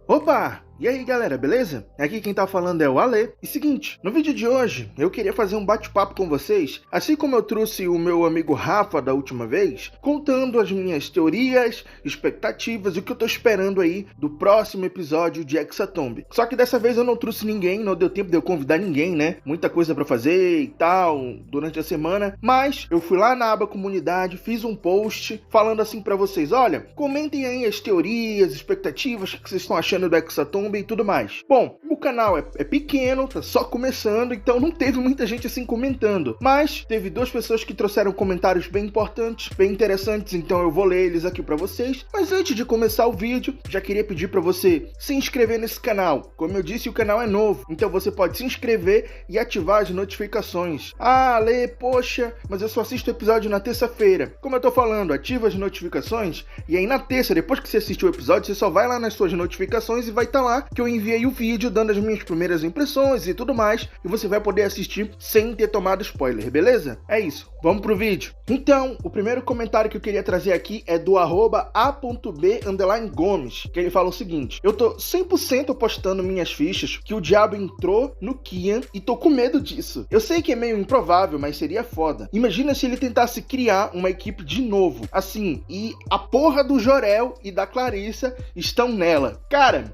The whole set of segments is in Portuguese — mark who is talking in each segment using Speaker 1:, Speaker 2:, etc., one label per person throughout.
Speaker 1: Opa! E aí galera, beleza? Aqui quem tá falando é o Ale. E seguinte, no vídeo de hoje eu queria fazer um bate-papo com vocês, assim como eu trouxe o meu amigo Rafa da última vez, contando as minhas teorias, expectativas e o que eu tô esperando aí do próximo episódio de Hexatomb. Só que dessa vez eu não trouxe ninguém, não deu tempo de eu convidar ninguém, né? Muita coisa pra fazer e tal durante a semana, mas eu fui lá na aba comunidade, fiz um post falando assim pra vocês, olha, comentem aí as teorias, expectativas, o que vocês estão achando do Hexatomb e tudo mais. Bom, o canal é pequeno, tá só começando, então não teve muita gente assim comentando, mas teve duas pessoas que trouxeram comentários bem importantes, bem interessantes, então eu vou ler eles aqui pra vocês. Mas antes de começar o vídeo, já queria pedir pra você se inscrever nesse canal. Como eu disse, o canal é novo, então você pode se inscrever e ativar as notificações. Ah, Lê, poxa, mas eu só assisto o episódio na terça-feira. Como eu tô falando, ativa as notificações e aí na terça, depois que você assistiu o episódio, você só vai lá nas suas notificações e vai estar lá que eu enviei o vídeo dando as minhas primeiras impressões e tudo mais, e você vai poder assistir sem ter tomado spoiler, beleza? É isso, vamos pro vídeo. Então, o primeiro comentário que eu queria trazer aqui é do @a.b_gomes, que ele fala o seguinte: eu tô 100% apostando minhas fichas que o diabo entrou no Kian e tô com medo disso. Eu sei que é meio improvável, mas seria foda. Imagina se ele tentasse criar uma equipe de novo, assim, e a porra do Jor-El e da Clarissa estão nela. Cara,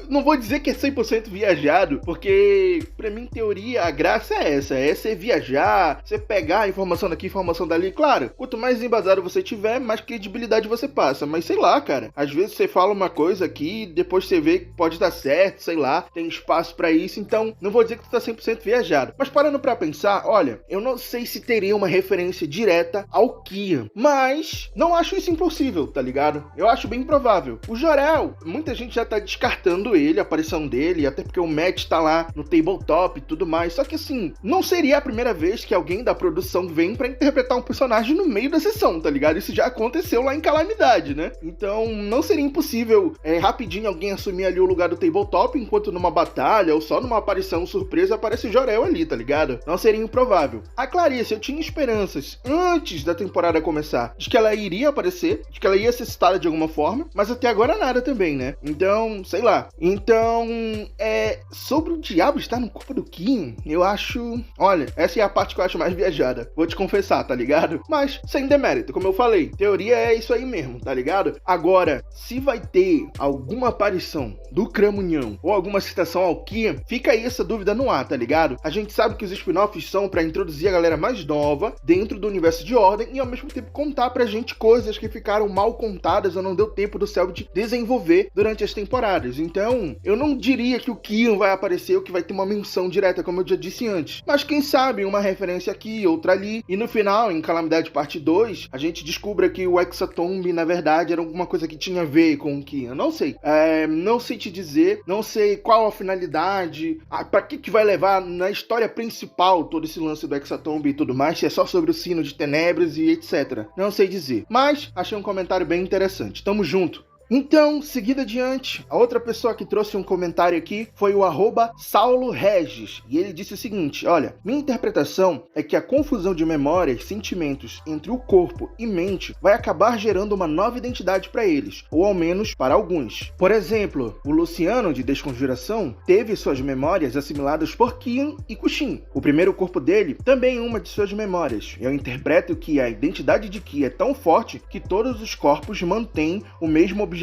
Speaker 1: não vou dizer que é 100% viajado, porque pra mim, em teoria, a graça é essa, é você viajar, você pegar a informação daqui, informação dali. Claro, quanto mais embasado você tiver, mais credibilidade você passa, mas sei lá, cara, às vezes você fala uma coisa aqui, depois você vê que pode dar certo, sei lá, tem espaço pra isso, então não vou dizer que tu tá 100% viajado. Mas parando pra pensar, olha, eu não sei se teria uma referência direta ao Kian, mas não acho isso impossível, tá ligado? Eu acho bem provável. O Jor-El, muita gente já tá descartando ele, a aparição dele, até porque o Matt tá lá no tabletop e tudo mais, só que assim, não seria a primeira vez que alguém da produção vem pra interpretar um personagem no meio da sessão, tá ligado? Isso já aconteceu lá em Calamidade, né? Então, não seria impossível rapidinho alguém assumir ali o lugar do tabletop, enquanto numa batalha ou só numa aparição surpresa aparece o Jor-El ali, tá ligado? Não seria improvável. A Clarissa, eu tinha esperanças antes da temporada começar, de que ela iria aparecer, de que ela ia ser citada de alguma forma, mas até agora nada também, né? Então, sei lá. Então, sobre o diabo estar no corpo do Kian, eu acho... Olha, essa é a parte que eu acho mais viajada. Vou te confessar, tá ligado? Mas, sem demérito, como eu falei, teoria é isso aí mesmo, tá ligado? Agora, se vai ter alguma aparição do Cramunhão ou alguma citação ao Kian, fica aí essa dúvida no ar, tá ligado? A gente sabe que os spin-offs são pra introduzir a galera mais nova dentro do universo de Ordem e ao mesmo tempo contar pra gente coisas que ficaram mal contadas ou não deu tempo do Selbit desenvolver durante as temporadas. Então, eu não diria que o Kian vai aparecer ou que vai ter uma menção direta, como eu já disse antes. Mas quem sabe uma referência aqui, outra ali. E no final, em Calamidade Parte 2, a gente descobre que o Hexatomb, na verdade, era alguma coisa que tinha a ver com o Kian. Não sei. Não sei te dizer. Não sei qual a finalidade. Pra que vai levar na história principal todo esse lance do Hexatomb e tudo mais. Se é só sobre o Sino de Tenebres e etc. Não sei dizer. Mas achei um comentário bem interessante. Tamo junto. Então, seguindo adiante, a outra pessoa que trouxe um comentário aqui foi o @SauloRegis, e ele disse o seguinte: olha, minha interpretação é que a confusão de memórias e sentimentos entre o corpo e mente vai acabar gerando uma nova identidade para eles, ou ao menos para alguns. Por exemplo, o Luciano de Desconjuração teve suas memórias assimiladas por Kian e Kushin. O primeiro corpo dele também é uma de suas memórias. Eu interpreto que a identidade de Ki é tão forte que todos os corpos mantêm o mesmo objetivo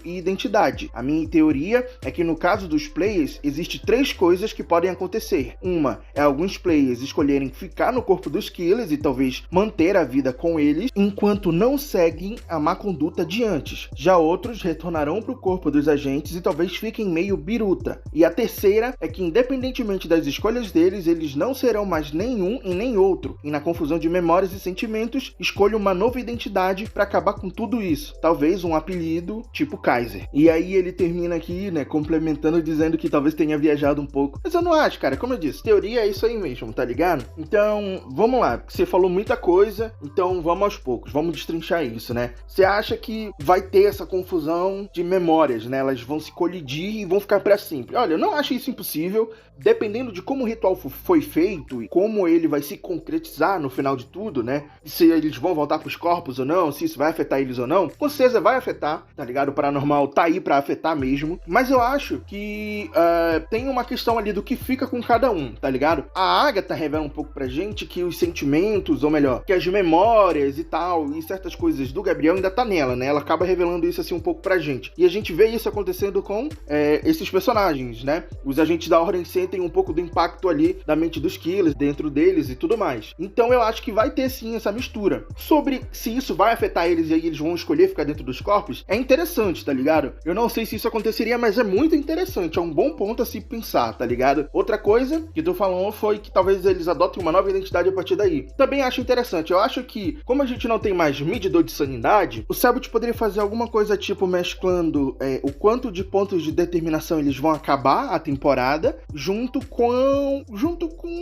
Speaker 1: e identidade. A minha teoria é que no caso dos players, existe 3 coisas que podem acontecer. Uma é alguns players escolherem ficar no corpo dos killers e talvez manter a vida com eles, enquanto não seguem a má conduta de antes. Já outros retornarão para o corpo dos agentes e talvez fiquem meio biruta. E a terceira é que, independentemente das escolhas deles, eles não serão mais nenhum e nem outro. E na confusão de memórias e sentimentos, escolha uma nova identidade para acabar com tudo isso. Talvez um apelido tipo Kaiser. E aí ele termina aqui, né, complementando, dizendo que talvez tenha viajado um pouco. Mas eu não acho, cara, como eu disse, teoria é isso aí mesmo, tá ligado? Então, vamos lá, você falou muita coisa, então vamos aos poucos, vamos destrinchar isso, né? Você acha que vai ter essa confusão de memórias, né? Elas vão se colidir e vão ficar pra sempre. Olha, eu não acho isso impossível, dependendo de como o ritual foi feito e como ele vai se concretizar no final de tudo, né? Se eles vão voltar pros corpos ou não, se isso vai afetar eles ou não, com certeza vai afetar, tá ligado? O paranormal tá aí pra afetar mesmo. Mas eu acho que tem uma questão ali do que fica com cada um, tá ligado? A Agatha revela um pouco pra gente que os sentimentos, ou melhor, que as memórias e tal, e certas coisas do Gabriel ainda tá nela, né? Ela acaba revelando isso assim um pouco pra gente. E a gente vê isso acontecendo com esses personagens, né? Os agentes da Ordem sentem um pouco do impacto ali da mente dos killers, dentro deles e tudo mais. Então eu acho que vai ter sim essa mistura. Sobre se isso vai afetar eles e aí eles vão escolher ficar dentro dos corpos, é interessante, tá ligado? Eu não sei se isso aconteceria, mas é muito interessante, é um bom ponto a se pensar, tá ligado? Outra coisa que tu falou foi que talvez eles adotem uma nova identidade a partir daí. Também acho interessante, eu acho que, como a gente não tem mais medidor de sanidade, o Cellbit poderia fazer alguma coisa tipo mesclando o quanto de pontos de determinação eles vão acabar a temporada, junto com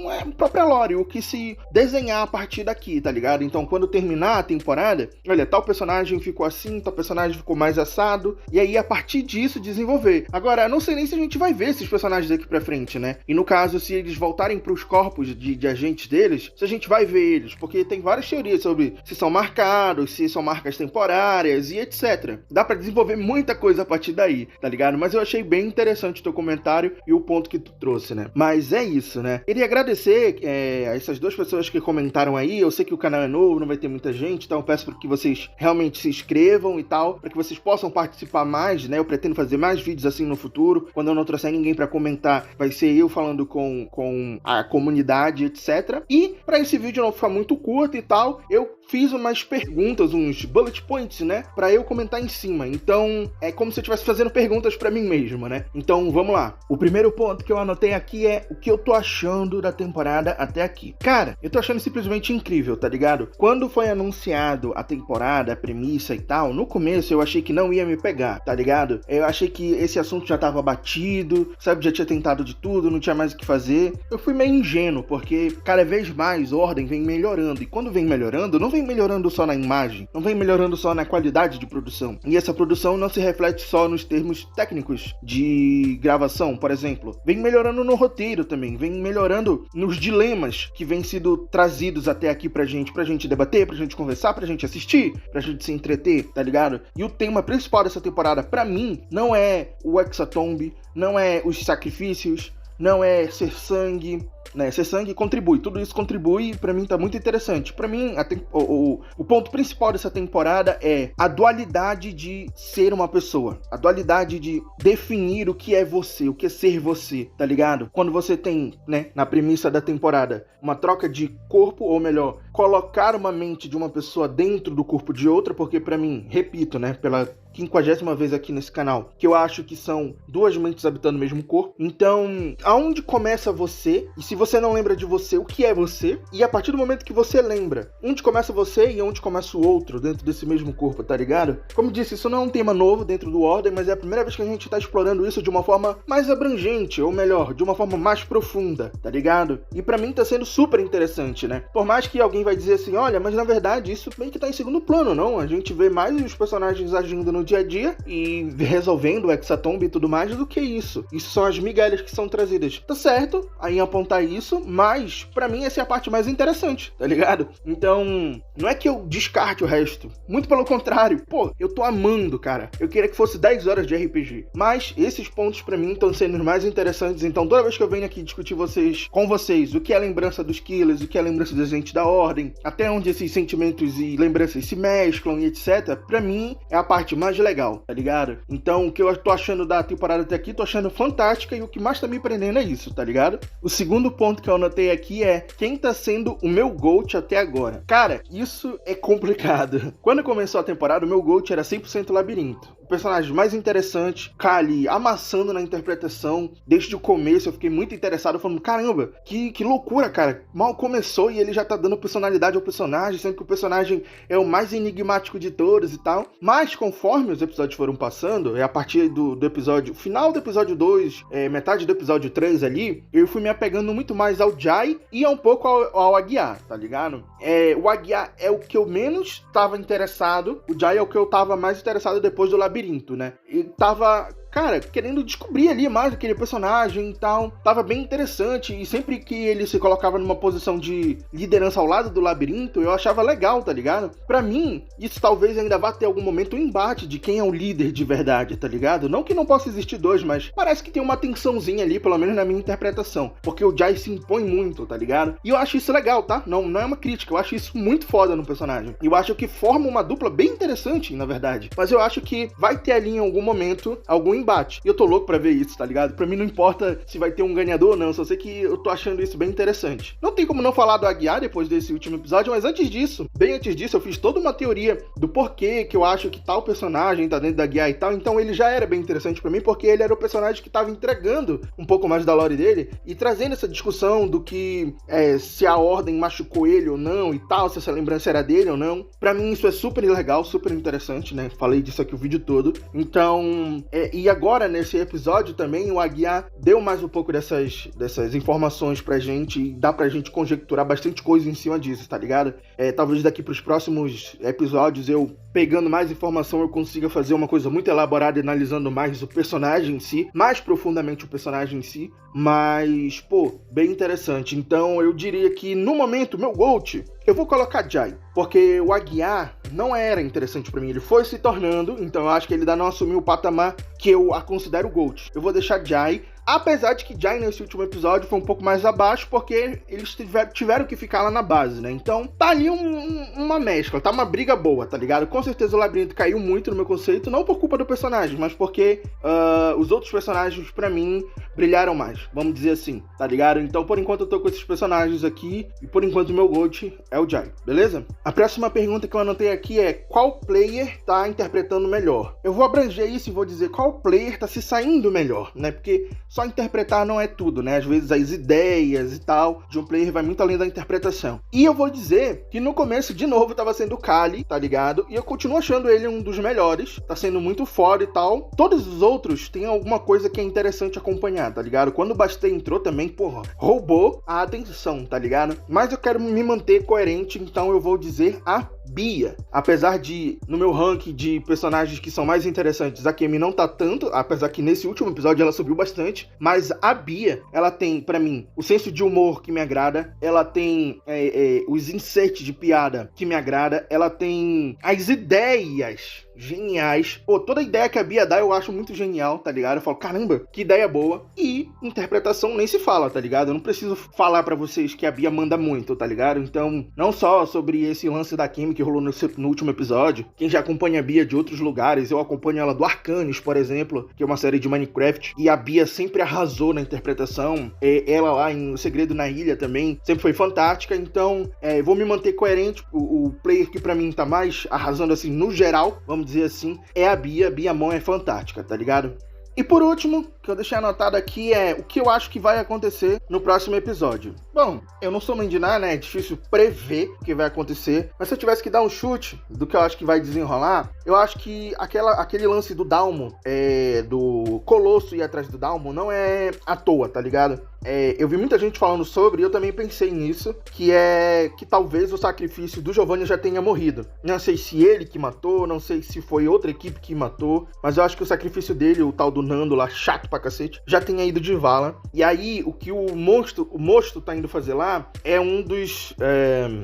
Speaker 1: a própria lore, o que se desenhar a partir daqui, tá ligado? Então, quando terminar a temporada, olha, tal personagem ficou assim, tal personagem ficou mais assado, e aí a partir disso desenvolver. Agora, eu não sei nem se a gente vai ver esses personagens daqui pra frente, né? E no caso, se eles voltarem pros corpos de agentes deles, se a gente vai ver eles, porque tem várias teorias sobre se são marcados, se são marcas temporárias e etc. Dá pra desenvolver muita coisa a partir daí, tá ligado? Mas eu achei bem interessante o teu comentário e o ponto que tu trouxe, né? Mas é isso, né? Queria agradecer a essas duas pessoas que comentaram aí. Eu sei que o canal é novo, não vai ter muita gente, então eu peço para que vocês realmente se inscrevam e tal, para que vocês possam participar mais, né? Eu pretendo fazer mais vídeos assim no futuro. Quando eu não trouxer ninguém para comentar, vai ser eu falando com a comunidade, etc. E para esse vídeo não ficar muito curto e tal, eu fiz umas perguntas, uns bullet points, né? Pra eu comentar em cima. Então, é como se eu estivesse fazendo perguntas pra mim mesmo, né? Então, vamos lá. O primeiro ponto que eu anotei aqui é o que eu tô achando da temporada até aqui. Cara, eu tô achando simplesmente incrível, tá ligado? Quando foi anunciado a temporada, a premissa e tal, no começo eu achei que não ia me pegar, tá ligado? Eu achei que esse assunto já tava batido, sabe? Já tinha tentado de tudo, não tinha mais o que fazer. Eu fui meio ingênuo, porque cada vez mais Ordem vem melhorando. E quando vem melhorando, não vem melhorando só na imagem, não vem melhorando só na qualidade de produção. E essa produção não se reflete só nos termos técnicos de gravação, por exemplo. Vem melhorando no roteiro também, vem melhorando nos dilemas que vêm sido trazidos até aqui pra gente debater, pra gente conversar, pra gente assistir, pra gente se entreter, tá ligado? E o tema principal dessa temporada, pra mim, não é o Hexatomb, não é os sacrifícios, não é ser sangue, né? Ser sangue contribui, tudo isso contribui e pra mim tá muito interessante. Pra mim, o ponto principal dessa temporada é a dualidade de ser uma pessoa, a dualidade de definir o que é você, o que é ser você, tá ligado? Quando você tem, né, na premissa da temporada, uma troca de corpo, ou melhor, colocar uma mente de uma pessoa dentro do corpo de outra, porque pra mim, repito, né, pela 50ª vez aqui nesse canal, que eu acho que são duas mentes habitando o mesmo corpo. Então, aonde começa você? E se você não lembra de você, o que é você? E a partir do momento que você lembra, onde começa você e onde começa o outro dentro desse mesmo corpo, tá ligado? Como disse, isso não é um tema novo dentro do Ordem, mas é a primeira vez que a gente tá explorando isso de uma forma mais abrangente, ou melhor, de uma forma mais profunda, tá ligado? E pra mim tá sendo super interessante, né? Por mais que alguém vai dizer assim, olha, mas na verdade isso meio que tá em segundo plano, não? A gente vê mais os personagens agindo no dia a dia e resolvendo o Hexatomb e tudo mais do que isso. Isso são as migalhas que são trazidas. Tá certo em apontar isso, mas pra mim essa é a parte mais interessante, tá ligado? Então, não é que eu descarte o resto. Muito pelo contrário. Pô, eu tô amando, cara. Eu queria que fosse 10 horas de RPG. Mas esses pontos pra mim estão sendo os mais interessantes. Então, toda vez que eu venho aqui discutir com vocês, o que é lembrança dos killers, o que é lembrança dos agentes da Ordem, até onde esses sentimentos e lembranças se mesclam e etc, pra mim é a parte mais legal, tá ligado? Então, o que eu tô achando da temporada até aqui, tô achando fantástica e o que mais tá me prendendo é isso, tá ligado? O segundo ponto que eu anotei aqui é quem tá sendo o meu GOAT até agora. Cara, isso é complicado. Quando começou a temporada, o meu GOAT era 100% Labirinto. O personagem mais interessante, Kali amassando na interpretação. Desde o começo eu fiquei muito interessado, falando, caramba, que loucura, cara. Mal começou e ele já tá dando personalidade ao personagem, sendo que o personagem é o mais enigmático de todos e tal. Mas conforme os episódios foram passando, a partir do episódio, final do episódio 2, metade do episódio 3 ali, eu fui me apegando muito mais ao Jai e um pouco ao Aguiar, tá ligado? O Aguiar é o que eu menos tava interessado, o Jai é o que eu tava mais interessado depois do Labirinto, né? E tava cara, querendo descobrir ali mais aquele personagem e tal. Tava bem interessante, e sempre que ele se colocava numa posição de liderança ao lado do labirinto, eu achava legal, tá ligado? Pra mim, isso talvez ainda vá ter algum momento um embate de quem é o líder de verdade, tá ligado? Não que não possa existir dois, mas parece que tem uma tensãozinha ali, pelo menos na minha interpretação, porque o Jai se impõe muito, tá ligado? E eu acho isso legal, tá? Não é uma crítica, eu acho isso muito foda no personagem. Eu acho que forma uma dupla bem interessante, na verdade. Mas eu acho que vai ter ali em algum momento algum embate. E eu tô louco pra ver isso, tá ligado? Pra mim não importa se vai ter um ganhador ou não, só sei que eu tô achando isso bem interessante. Não tem como não falar do Aguiar depois desse último episódio, mas bem antes disso, eu fiz toda uma teoria do porquê que eu acho que tal personagem tá dentro da Aguiar e tal. Então ele já era bem interessante pra mim, porque ele era o personagem que tava entregando um pouco mais da lore dele e trazendo essa discussão do que se a Ordem machucou ele ou não e tal, se essa lembrança era dele ou não. Pra mim isso é super legal, super interessante, né? Falei disso aqui o vídeo todo. Então, e agora nesse episódio também o Aguiar deu mais um pouco dessas informações pra gente e dá pra gente conjecturar bastante coisa em cima disso, tá ligado? Talvez daqui pros próximos episódios eu pegando mais informação eu consiga fazer uma coisa muito elaborada, analisando mais o personagem em si, mais profundamente o personagem em si, mas, pô, bem interessante. Então eu diria que no momento, meu GOAT, eu vou colocar Jai, porque o Aguiar não era interessante pra mim, ele foi se tornando, então eu acho que ele ainda não assumiu o patamar que eu a considero GOAT. Eu vou deixar Jai, apesar de que Jai nesse último episódio foi um pouco mais abaixo, porque eles tiveram que ficar lá na base, né? Então tá ali uma mescla, tá uma briga boa, tá ligado? Com certeza o Labirinto caiu muito no meu conceito, não por culpa do personagem, mas porque os outros personagens pra mim brilharam mais, vamos dizer assim, tá ligado? Então por enquanto eu tô com esses personagens aqui, e por enquanto o meu GOAT é o Jai, beleza? A próxima pergunta que eu anotei aqui é: qual player tá interpretando melhor? Eu vou abranger isso e vou dizer qual player tá se saindo melhor, né? Porque só interpretar não é tudo, né? Às vezes as ideias e tal de um player vai muito além da interpretação. E eu vou dizer que no começo, de novo, tava sendo o Kali, tá ligado? E eu continuo achando ele um dos melhores, tá sendo muito foda e tal. Todos os outros têm alguma coisa que é interessante acompanhar, tá ligado? Quando o Bastei entrou também, porra, roubou a atenção, tá ligado? Mas eu quero me manter coerente, então eu vou dizer a Bia. Apesar de, no meu ranking de personagens que são mais interessantes, a Kemi não tá tanto, apesar que nesse último episódio ela subiu bastante, mas a Bia, ela tem, pra mim, o senso de humor que me agrada, ela tem os inserts de piada que me agrada, ela tem as ideias geniais. Pô, toda ideia que a Bia dá eu acho muito genial, tá ligado? Eu falo, caramba, que ideia boa. E interpretação nem se fala, tá ligado? Eu não preciso falar pra vocês que a Bia manda muito, tá ligado? Então, não só sobre esse lance da Kemi que rolou no último episódio, quem já acompanha a Bia de outros lugares, eu acompanho ela do Arcanis, por exemplo, que é uma série de Minecraft, e a Bia sempre arrasou na interpretação. Ela lá em O Segredo na Ilha também sempre foi fantástica. Então, vou me manter coerente. O player que pra mim tá mais arrasando assim no geral, vamos dizer assim, é a Bia. A Bia Mon é fantástica, tá ligado? E por último, que eu deixei anotado aqui é o que eu acho que vai acontecer no próximo episódio. Bom, eu não sou mãe de nada, né? É difícil prever o que vai acontecer, mas se eu tivesse que dar um chute do que eu acho que vai desenrolar, eu acho que aquele lance do Dalmo, do Colosso ir atrás do Dalmo, não é à toa, tá ligado? Eu vi muita gente falando sobre, e eu também pensei nisso, que talvez o sacrifício do Giovanni já tenha morrido. Não sei se ele que matou, não sei se foi outra equipe que matou, mas eu acho que o sacrifício dele, o tal do Nando lá, chato pra cacete, já tenha ido de vala. E aí, o que o monstro tá indo fazer lá é um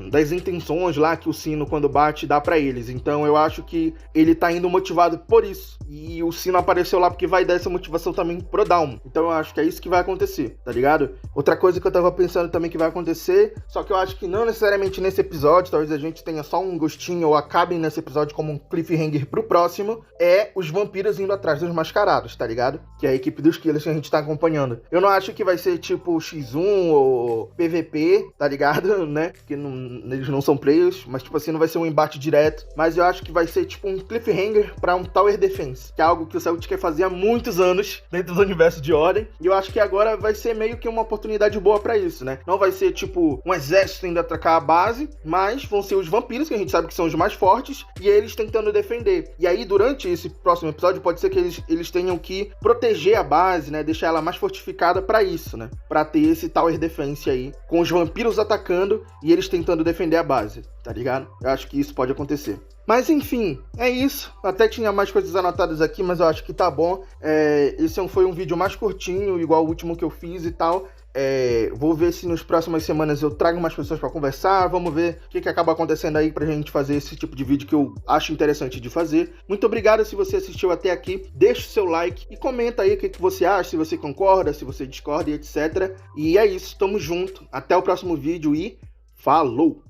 Speaker 1: das intenções lá que o Sino, quando bate, dá pra eles. Então eu acho que ele tá indo motivado por isso. E o Sino apareceu lá porque vai dar essa motivação também pro Dalmo. Então eu acho que é isso que vai acontecer, tá ligado? Outra coisa que eu tava pensando também que vai acontecer, só que eu acho que não necessariamente nesse episódio, talvez a gente tenha só um gostinho ou acabe nesse episódio como um cliffhanger pro próximo, é os vampiros indo atrás dos mascarados, tá ligado? Que é a equipe dos killers que a gente tá acompanhando. Eu não acho que vai ser tipo X1 ou PVP, tá ligado? Né? Porque eles não são players, mas tipo assim, não vai ser um embate direto, mas eu acho que vai ser tipo um cliffhanger pra um Tower Defense, que é algo que o Celtic quer fazer há muitos anos dentro do universo de Ordem, e eu acho que agora vai ser meio que uma oportunidade boa pra isso, né? Não vai ser tipo um exército indo atacar a base, mas vão ser os vampiros, que a gente sabe que são os mais fortes, e eles tentando defender. E aí, durante esse próximo episódio, pode ser que eles tenham que proteger a base, né? Deixar ela mais fortificada pra isso, né? Pra ter esse Tower Defense aí, com os vampiros atacando e eles tentando defender a base, tá ligado? Eu acho que isso pode acontecer. Mas enfim, é isso. Até tinha mais coisas anotadas aqui, mas eu acho que tá bom. Esse foi um vídeo mais curtinho, igual o último que eu fiz e tal. Vou ver se nas próximas semanas eu trago mais pessoas para conversar. Vamos ver o que acaba acontecendo aí pra gente fazer esse tipo de vídeo que eu acho interessante de fazer. Muito obrigado se você assistiu até aqui. Deixa o seu like e comenta aí o que você acha, se você concorda, se você discorda e etc. E é isso, tamo junto. Até o próximo vídeo e falou!